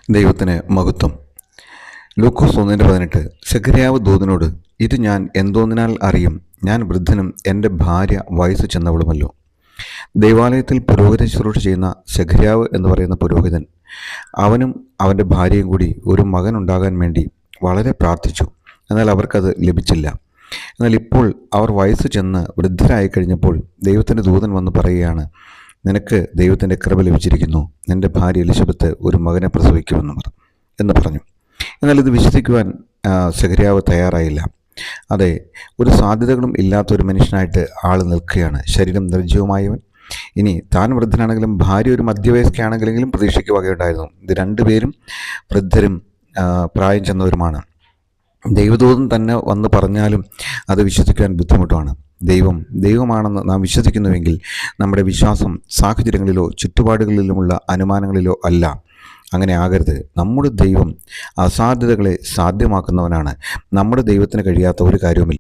ദൈവത്തിന് മഹത്വം. ലൂക്കോസ് 1:18 സെഖര്യാവ് ദൂതനോട്, ഇത് ഞാൻ എന്തോന്നിനാൽ അറിയും? ഞാൻ വൃദ്ധനും എൻ്റെ ഭാര്യ വയസ്സ് ചെന്നവളുമല്ലോ. ദൈവാലയത്തിൽ പുരോഹിത ശുശ്രൂഷ ചെയ്യുന്ന സെഖര്യാവ് എന്ന് പറയുന്ന പുരോഹിതൻ, അവനും അവൻ്റെ ഭാര്യയും കൂടി ഒരു മകൻ ഉണ്ടാകാൻ വേണ്ടി വളരെ പ്രാർത്ഥിച്ചു. എന്നാൽ അവർക്കത് ലഭിച്ചില്ല. എന്നാൽ ഇപ്പോൾ അവർ വയസ്സ് ചെന്ന് വൃദ്ധരായി കഴിഞ്ഞപ്പോൾ ദൈവത്തിൻ്റെ ദൂതൻ വന്ന് പറയുകയാണ്, നിനക്ക് ദൈവത്തിൻ്റെ കൃപ ലഭിച്ചിരിക്കുന്നു, നിൻ്റെ ഭാര്യ എലിശബത്ത് ഒരു മകനെ എന്ന് പറഞ്ഞു. എന്നാൽ ഇത് വിശ്വസിക്കുവാൻ സെഖര്യാവ് തയ്യാറായില്ല. അതെ, ഒരു സാധ്യതകളും ഇല്ലാത്ത ഒരു മനുഷ്യനായിട്ട് ആൾ നിൽക്കുകയാണ്. ശരീരം നിർജ്ജീവമായവൻ. ഇനി താൻ വൃദ്ധനാണെങ്കിലും ഭാര്യ ഒരു മധ്യവയസ്കയാണെങ്കിലും പ്രതീക്ഷയ്ക്ക് വകയുണ്ടായിരുന്നു. ഇത് രണ്ടുപേരും വൃദ്ധരും പ്രായം ചെന്നവരുമാണ്. ദൈവദൂതൻ തന്നെ വന്ന് പറഞ്ഞാലും അത് വിശ്വസിക്കാൻ ബുദ്ധിമുട്ടാണ്. ദൈവമാണെന്ന് നാം വിശ്വസിക്കുന്നുവെങ്കിൽ നമ്മുടെ വിശ്വാസം സാഹചര്യങ്ങളിലോ ചുറ്റുപാടുകളിലുമുള്ള അനുമാനങ്ങളിലോ അല്ല. അങ്ങനെ ആകരുത്. നമ്മുടെ ദൈവം അസാധ്യതകളെ സാധ്യമാക്കുന്നവനാണ്. നമ്മുടെ ദൈവത്തിന് കഴിയാത്ത ഒരു കാര്യവുമില്ല.